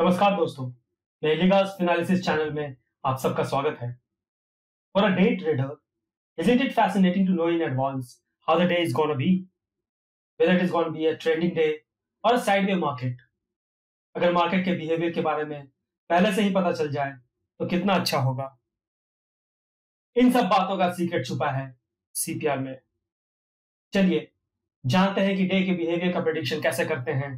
नमस्कार दोस्तों, मेलिगास analysis channel में आप सबका स्वागत है। For a day trader, isn't it fascinating to know in advance how the day is gonna be? Whether it is gonna be a trending day or a sideway market. अगर market के behaviour के बारे में पहले से ही पता चल जाए तो कितना अच्छा होगा। इन सब बातों का सीक्रेट छुपा है सीपीआर में। चलिए जानते हैं कि डे के बिहेवियर का प्रेडिक्शन कैसे करते हैं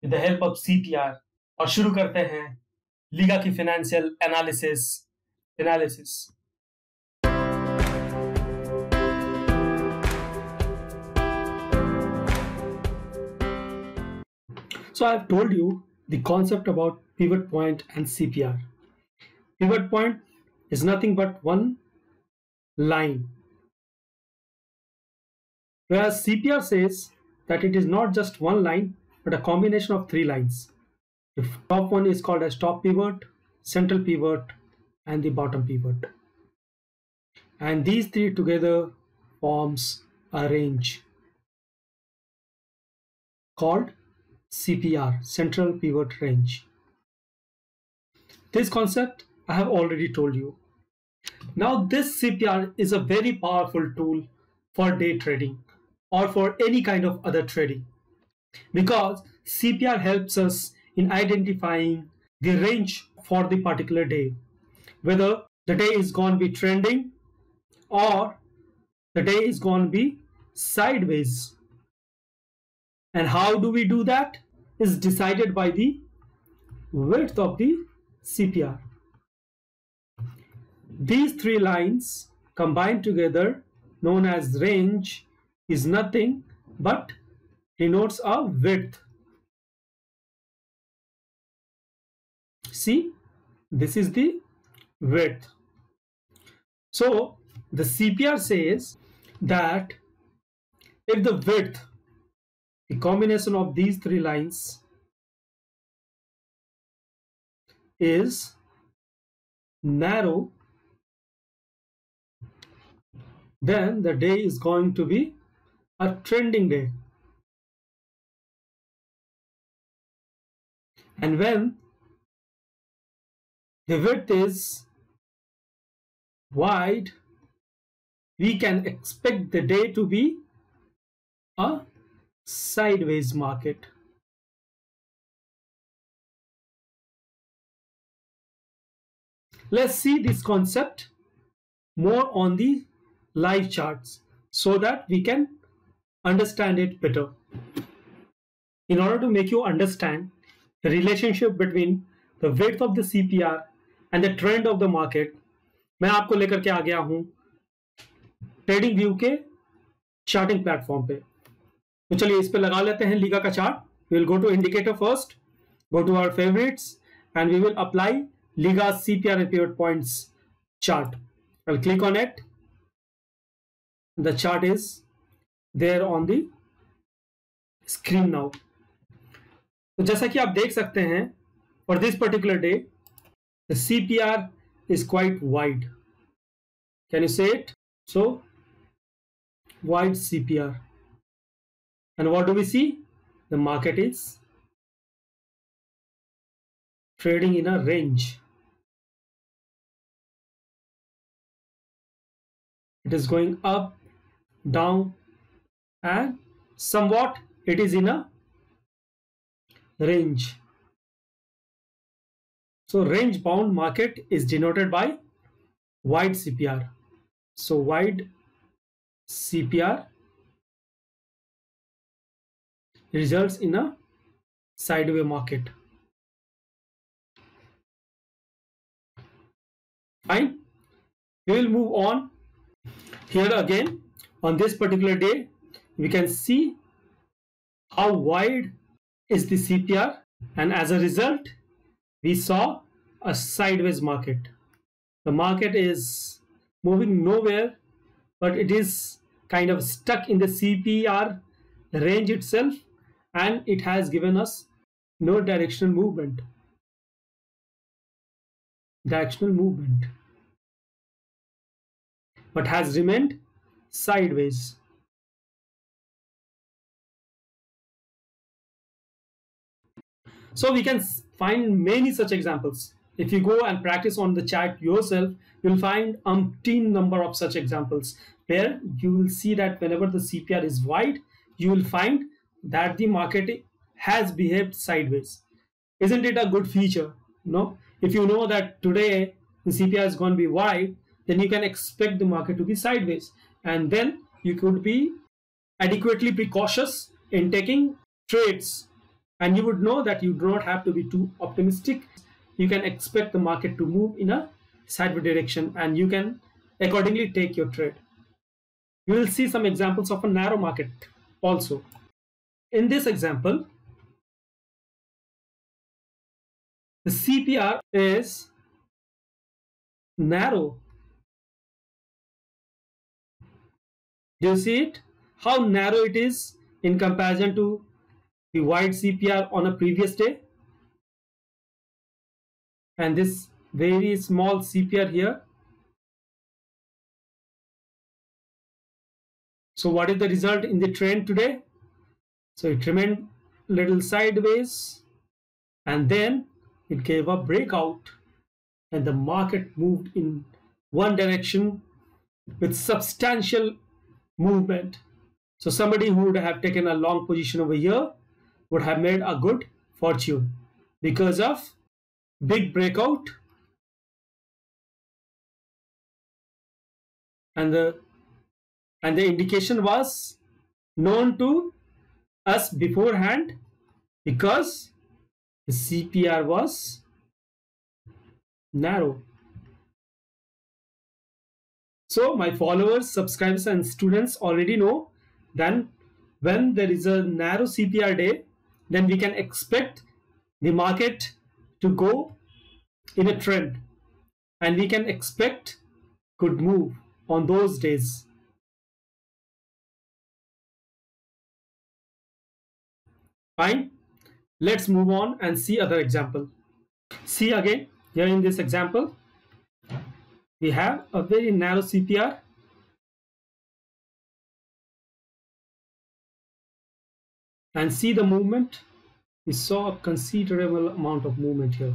with the help of CPR और शुरू करते हैं लीगा की financial analysis. So I have told you the concept about pivot point and CPR. Pivot point is nothing but one line, whereas CPR says that it is not just one line but a combination of three lines. The top one is called as top pivot, central pivot, and the bottom pivot. And these three together forms a range called CPR, Central Pivot Range. This concept I have already told you. Now this CPR is a very powerful tool for day trading or for any kind of other trading, because CPR helps us in identifying the range for the particular day, whether the day is going to be trending or the day is going to be sideways. And how do we do that? Is decided by the width of the CPR. These three lines combined together, known as range, is nothing but denotes a width. See, this is the width. So the CPR says that if the width, the combination of these three lines, is narrow, then the day is going to be a trending day. And when the width is wide, we can expect the day to be a sideways market. Let's see this concept more on the live charts so that we can understand it better. In order to make you understand the relationship between the width of the CPR and the trend of the market, मैं आपको लेकर के आ गया हूं trading view के charting platform पे। तो चलिए इस पे लगा लेते हैं लीगा का chart. We will go to indicator first, go to our favourites and we will apply Liga CPR and pivot points chart. I'll click on it. The chart is there on the screen now. तो जैसा कि आप देख सकते हैं, for this particular day, the CPR is quite wide. Can you say it? So, wide CPR. And what do we see? The market is trading in a range. It is going up, down, and somewhat it is in a range. So range bound market is denoted by wide CPR. So wide CPR results in a sideways market. Fine. We will move on. Here again, on this particular day, we can see how wide is the CPR, and as a result, we saw a sideways market. The market is moving nowhere, but it is kind of stuck in the CPR range itself, and it has given us no directional movement. But has remained sideways. So we can find many such examples. If you go and practice on the chart yourself, you'll find umpteen number of such examples where you will see that whenever the CPR is wide, you will find that the market has behaved sideways. Isn't it a good feature? No? If you know that today the CPR is going to be wide, then you can expect the market to be sideways. And then you could be adequately precautious in taking trades. And you would know that you do not have to be too optimistic. You can expect the market to move in a sideways direction and you can accordingly take your trade. You will see some examples of a narrow market also. In this example, the CPR is narrow. Do you see it? How narrow it is in comparison to the wide CPR on a previous day? And this very small CPR here. So what is the result in the trend today? So it remained little sideways and then it gave a breakout and the market moved in one direction with substantial movement. So somebody who would have taken a long position over here would have made a good fortune because of big breakout and the indication was known to us beforehand because the CPR was narrow. So my followers, subscribers and students already know that when there is a narrow CPR day, then we can expect the market to go in a trend and we can expect good move on those days. Fine. Let's move on and see other example. See again, here in this example, we have a very narrow CPR. And see the movement. We saw a considerable amount of movement here.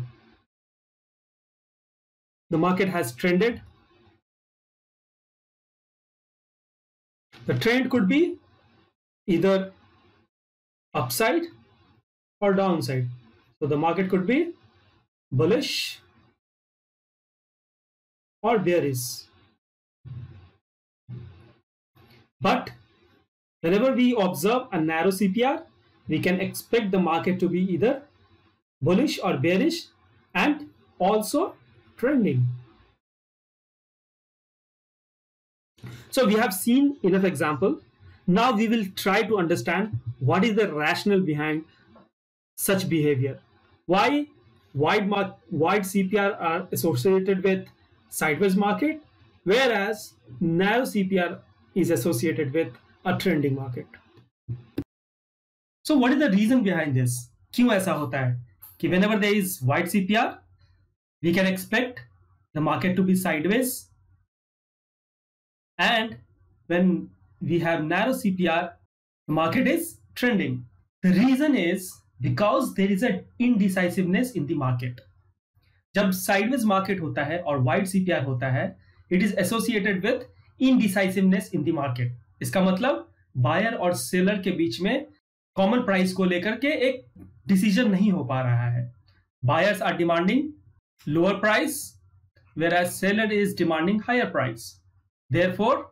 The market has trended. The trend could be either upside or downside. So the market could be bullish or bearish. But whenever we observe a narrow CPR, we can expect the market to be either bullish or bearish and also trending. So we have seen enough example. Now we will try to understand what is the rationale behind such behavior. Why wide CPR are associated with sideways market, whereas narrow CPR is associated with a trending market. So what is the reason behind this? क्यों ऐसा होता है कि whenever there is wide CPR, we can expect the market to be sideways, and when we have narrow CPR, the market is trending. The reason is because there is an indecisiveness in the market. जब sideways market होता है और wide CPR होता है, it is associated with indecisiveness in the market. इसका मतलब buyer और seller के बीच में कॉमन प्राइस को लेकर के एक डिसीजन नहीं हो पा रहा है. Buyers are demanding lower price, whereas seller is demanding higher price. Therefore,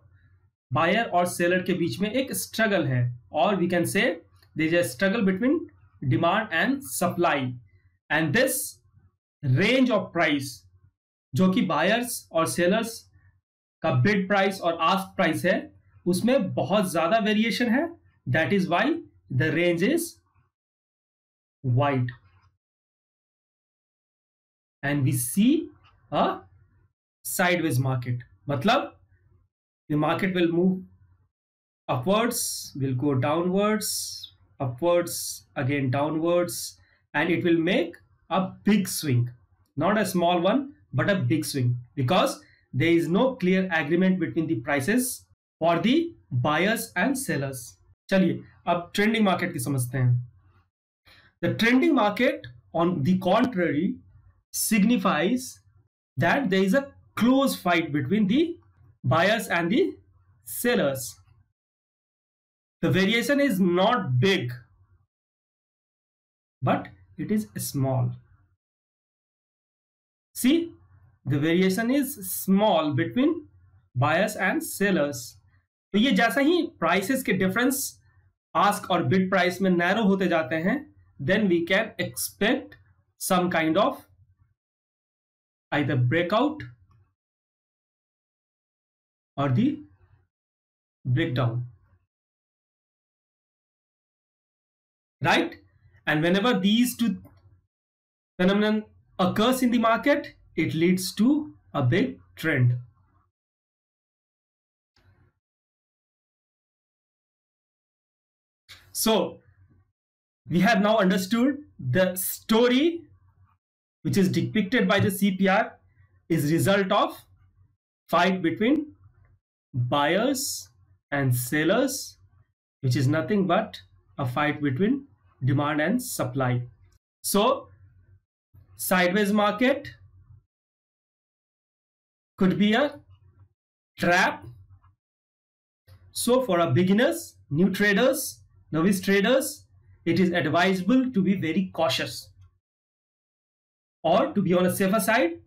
buyer और seller के बीच में एक struggle है, और we can say there is a struggle between demand and supply, and this range of price जो कि buyers और sellers का bid price और ask price है, उसमें बहुत ज्यादा वेरिएशन है. That is why the range is wide, and we see a sideways market. मतलब the market will move upwards, will go downwards, upwards, again downwards, and it will make a big swing. Not a small one, but a big swing, because there is no clear agreement between the prices for the buyers and sellers. चलिए अब trending market की समझते हैं. The trending market on the contrary, signifies that there is a close fight between the buyers and the sellers. The variation is not big, but it is small. See, the variation is small between buyers and sellers. तो ये जैसा ही prices के difference ask और bid price में narrow होते जाते हैं, then we can expect some kind of either breakout or the breakdown, right? And whenever these two phenomena occurs in the market, it leads to a big trend. So we have now understood the story which is depicted by the CPR is result of fight between buyers and sellers, which is nothing but a fight between demand and supply. So sideways market could be a trap. So for our beginners, new traders, novice traders, it is advisable to be very cautious, or to be on a safer side,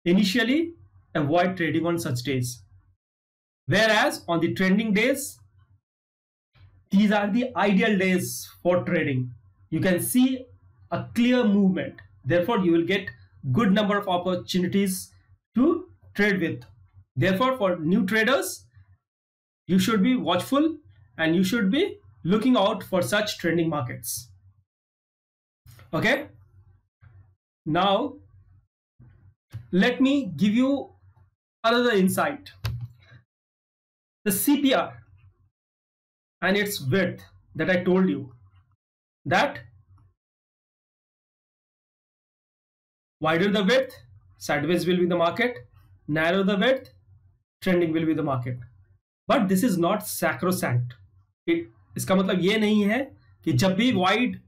initially avoid trading on such days. Whereas on the trending days, these are the ideal days for trading. You can see a clear movement. Therefore, you will get good number of opportunities to trade with. Therefore, for new traders, you should be watchful and you should be looking out for such trending markets. Okay. Now, let me give you another insight. The CPR and its width that I told you, that wider the width, sideways will be the market, narrow the width, trending will be the market. But this is not sacrosanct. इसका मतलब ये नहीं है कि जब भी wide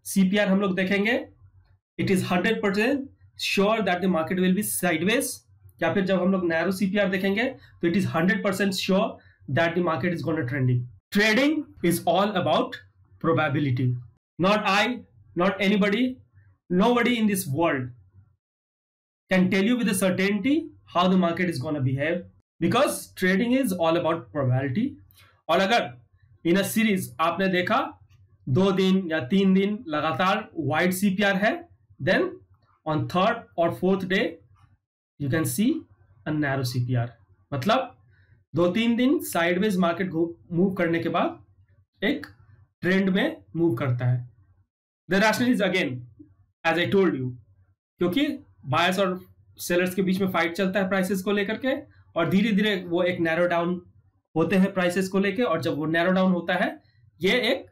CPR हम लोग देखेंगे, it is 100% sure that the market will be sideways, या फिर जब हम लोग narrow CPR देखेंगे तो it is 100% sure that the market is going to trending. Trading is all about probability. Not I, not anybody, nobody in this world can tell you with a certainty how the market is going to behave, because trading is all about probability. और अगर in a series आपने देखा 2 दिन या 3 दिन लगातार wide CPR है, then on third or fourth day you can see a narrow CPR. मतलब 2-3 दिन साइडवेज मार्केट मूव करने के बाद एक ट्रेंड में मूव करता है. The rational is again as I told you, क्योंकि बायर्स और सेलर्स के बीच में फाइट चलता है प्राइसेस को लेकर के, और धीरे धीरे वो एक नैरो डाउन होते हैं प्राइसेस को लेके, और जब वो नैरो डाउन होता है ये एक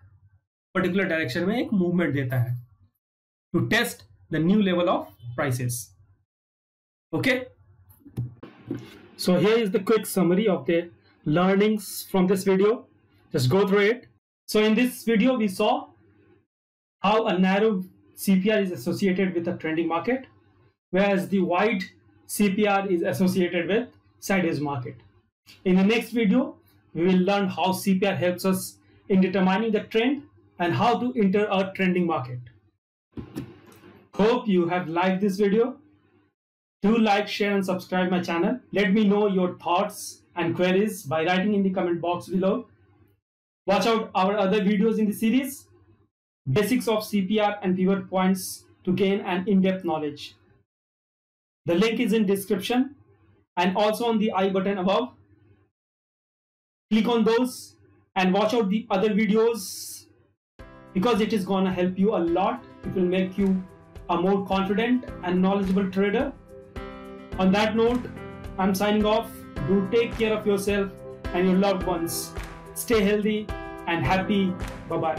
पर्टिकुलर डायरेक्शन में एक मूवमेंट देता है to test the new level of prices. Okay, so here is the quick summary of the learnings from this video. Just go through it. So in this video we saw how a narrow CPR is associated with a trending market, whereas the wide CPR is associated with sideways market. In the next video we will learn how CPR helps us in determining the trend and how to enter a trending market. Hope you have liked this video. Do like, share and subscribe my channel. Let me know your thoughts and queries by writing in the comment box below. Watch out our other videos in the series, Basics of CPR and Pivot Points, to gain an in-depth knowledge. The link is in description and also on the I button above. Click on those and watch out the other videos, because it is gonna help you a lot. It will make you a more confident and knowledgeable trader. On that note, I'm signing off. Do take care of yourself and your loved ones. Stay healthy and happy. Bye-bye.